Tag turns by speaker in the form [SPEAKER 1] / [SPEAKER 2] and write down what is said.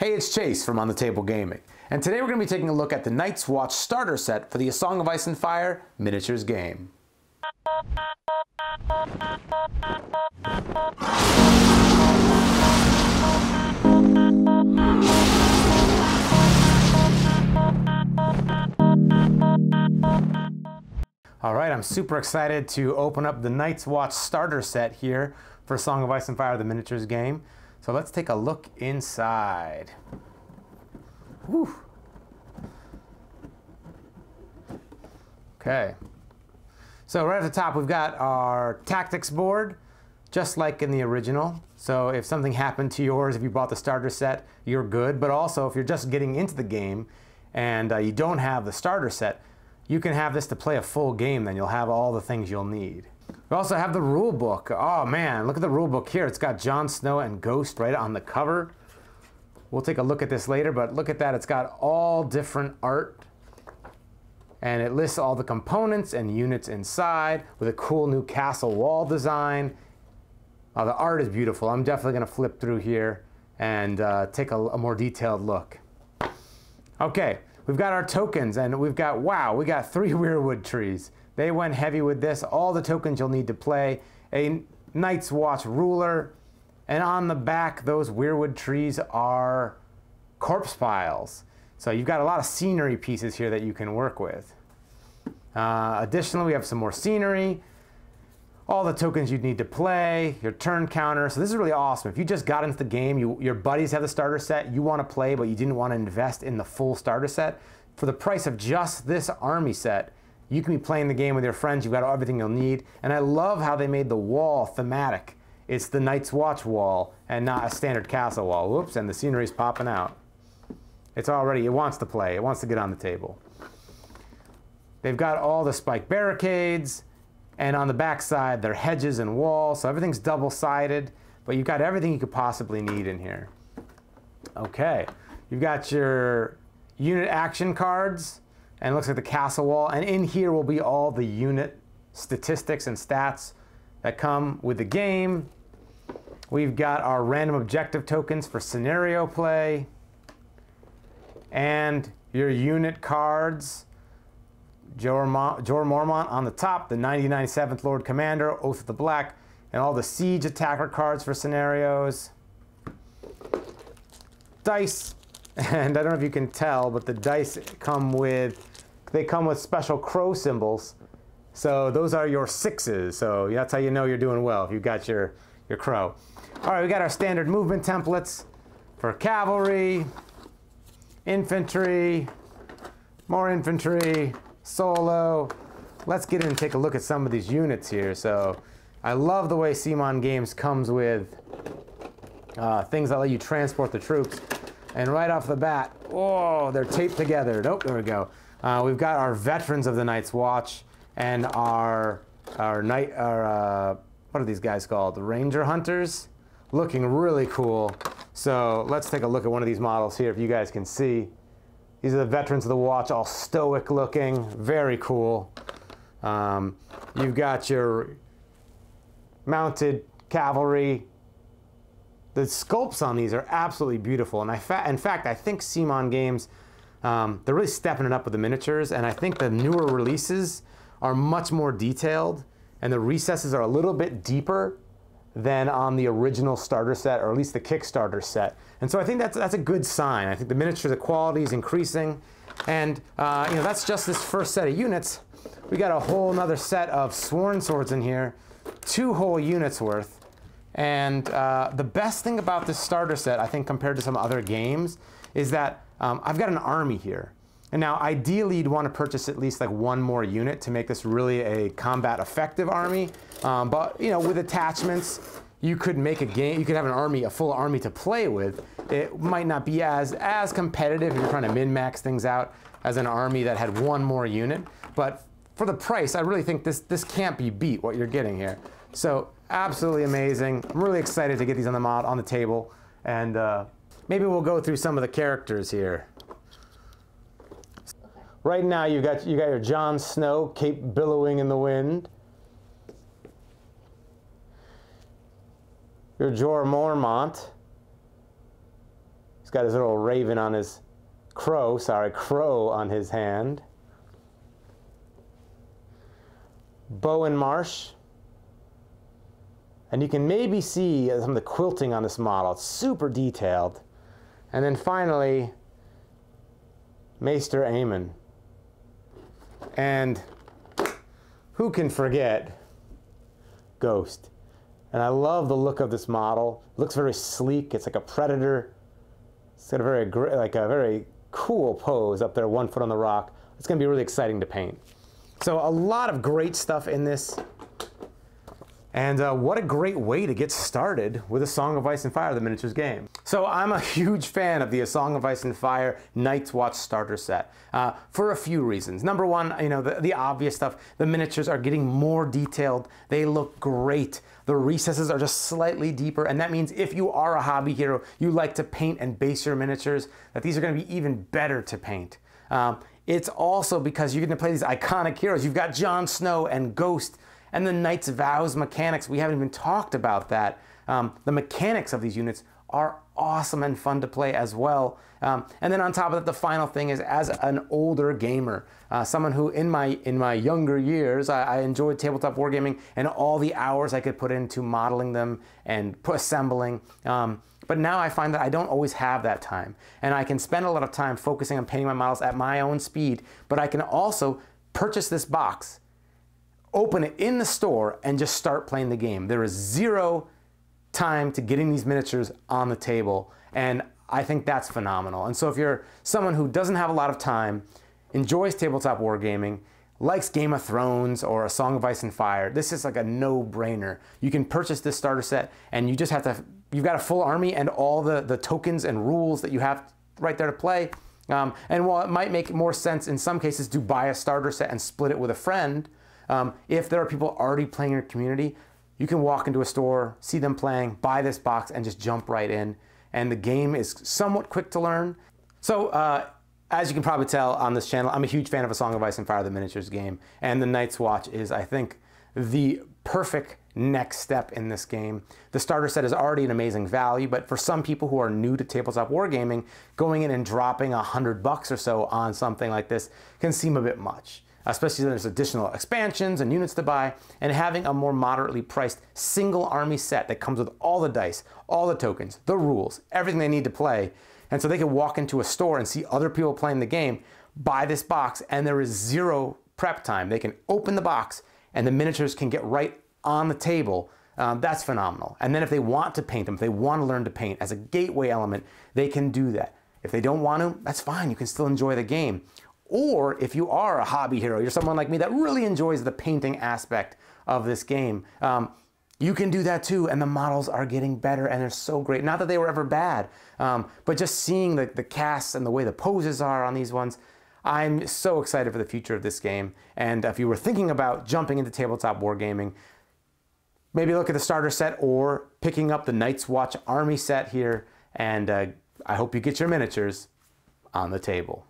[SPEAKER 1] Hey, it's Chase from On the Table Gaming, and today we're going to be taking a look at the Night's Watch starter set for the A Song of Ice and Fire miniatures game. Alright, I'm super excited to open up the Night's Watch starter set here for A Song of Ice and Fire, the miniatures game. So let's take a look inside. Whew. Okay. So right at the top we've got our tactics board, just like in the original. So if something happened to yours, if you bought the starter set, you're good. But also if you're just getting into the game and you don't have the starter set, you can have this to play a full game, then you'll have all the things you'll need. We also have the rule book. Oh man, look at the rule book here. It's got Jon Snow and Ghost right on the cover. We'll take a look at this later, but look at that. It's got all different art, and it lists all the components and units inside with a cool new castle wall design. The art is beautiful. I'm definitely going to flip through here and take a more detailed look. Okay, we've got our tokens, and we've got, wow, we got 3 weirwood trees. They went heavy with this. All the tokens you'll need to play. A Night's Watch ruler. And on the back, those weirwood trees are corpse piles. So you've got a lot of scenery pieces here that you can work with. Additionally, we have some more scenery. All the tokens you'd need to play, your turn counter. So this is really awesome. If you just got into the game, your buddies have the starter set, you want to play, but you didn't want to invest in the full starter set, for the price of just this army set, you can be playing the game with your friends. You've got everything you'll need. And I love how they made the wall thematic. It's the Night's Watch wall and not a standard castle wall. Whoops, and the scenery's popping out. It wants to play. It wants to get on the table. They've got all the spike barricades, and on the back side, they're hedges and walls, so everything's double-sided, but you've got everything you could possibly need in here. Okay, you've got your unit action cards, and it looks like the castle wall, and in here will be all the unit statistics and stats that come with the game. We've got our random objective tokens for scenario play, and your unit cards. Jorah Mormont on the top, the 97th Lord Commander, Oath of the Black, and all the siege attacker cards for scenarios. Dice, and I don't know if you can tell, but the dice come with special crow symbols. So those are your 6s. So that's how you know you're doing well, if you've got your crow. All right, we got our standard movement templates for cavalry, infantry, more infantry, solo. Let's get in and take a look at some of these units here. So I love the way CMON Games comes with things that let you transport the troops. And right off the bat, oh, they're taped together. Nope, there we go. We've got our veterans of the Night's Watch and our what are these guys called? The Ranger Hunters, looking really cool. So let's take a look at one of these models here, if you guys can see. These are the veterans of the watch, all stoic looking, very cool. You've got your mounted cavalry. The sculpts on these are absolutely beautiful, and in fact, I think CMON Games, they're really stepping it up with the miniatures, and I think the newer releases are much more detailed, and the recesses are a little bit deeper than on the original starter set, or at least the Kickstarter set. And so I think that's a good sign. I think the miniature, the quality is increasing, and you know, that's just this first set of units. We got a whole nother set of sworn swords in here, 2 whole units worth. And the best thing about this starter set, I think, compared to some other games, is that I've got an army here. And now, ideally, you'd want to purchase at least like 1 more unit to make this really a combat effective army. But you know, with attachments, you could make a game. You could have an army, a full army to play with. It might not be as competitive if you're trying to min-max things out as an army that had 1 more unit. But for the price, I really think this can't be beat, what you're getting here. So absolutely amazing. I'm really excited to get these on the table, and maybe we'll go through some of the characters here. Right now, you got your Jon Snow, cape billowing in the wind. Your Jorah Mormont. He's got his little raven on his crow on his hand. Bowen Marsh. And you can maybe see some of the quilting on this model. It's super detailed. And then finally, Maester Aemon. And who can forget Ghost? And I love the look of this model. It looks very sleek. It's like a predator. It's got a very cool pose up there, 1 foot on the rock. It's going to be really exciting to paint. So a lot of great stuff in this. And what a great way to get started with A Song of Ice and Fire, the miniatures game. So I'm a huge fan of the A Song of Ice and Fire Night's Watch starter set for a few reasons. Number one, you know, the obvious stuff. The miniatures are getting more detailed. They look great. The recesses are just slightly deeper, and that means if you are a hobby hero, you like to paint and base your miniatures, that these are going to be even better to paint. It's also because you're going to play these iconic heroes. You've got Jon Snow and Ghost, and the Knight's Vows mechanics. We haven't even talked about that. The mechanics of these units are awesome and fun to play as well. And then on top of that, the final thing is, as an older gamer, someone who in my younger years, I enjoyed tabletop wargaming and all the hours I could put into modeling them and assembling. But now I find that I don't always have that time. And I can spend a lot of time focusing on painting my models at my own speed, but I can also purchase this box, open it in the store, and just start playing the game. There is zero time to getting these miniatures on the table, and I think that's phenomenal. And so if you're someone who doesn't have a lot of time, enjoys tabletop wargaming, likes Game of Thrones or A Song of Ice and Fire, this is like a no-brainer. You can purchase this starter set, and you just have to, you've got a full army and all the tokens and rules that you have right there to play. And while it might make more sense in some cases to buy a starter set and split it with a friend, if there are people already playing in your community, you can walk into a store, see them playing, buy this box, and just jump right in. And the game is somewhat quick to learn. So as you can probably tell on this channel, I'm a huge fan of A Song of Ice and Fire, the miniatures game. And the Night's Watch is, I think, the perfect next step in this game. The starter set is already an amazing value, but for some people who are new to tabletop wargaming, going in and dropping $100 or so on something like this can seem a bit much. Especially there's additional expansions and units to buy, and having a more moderately priced single army set that comes with all the dice, all the tokens, the rules, everything they need to play. And so they can walk into a store and see other people playing the game, buy this box, and there is zero prep time. They can open the box and the miniatures can get right on the table. That's phenomenal. And then if they want to paint them, if they want to learn to paint as a gateway element, they can do that. If they don't want to, that's fine. You can still enjoy the game. Or if you are a hobby hero, you're someone like me that really enjoys the painting aspect of this game, you can do that too, and the models are getting better and they're so great. Not that they were ever bad, but just seeing the casts and the way the poses are on these ones, I'm so excited for the future of this game. And if you were thinking about jumping into tabletop wargaming, maybe look at the starter set or picking up the Night's Watch army set here, and I hope you get your miniatures on the table.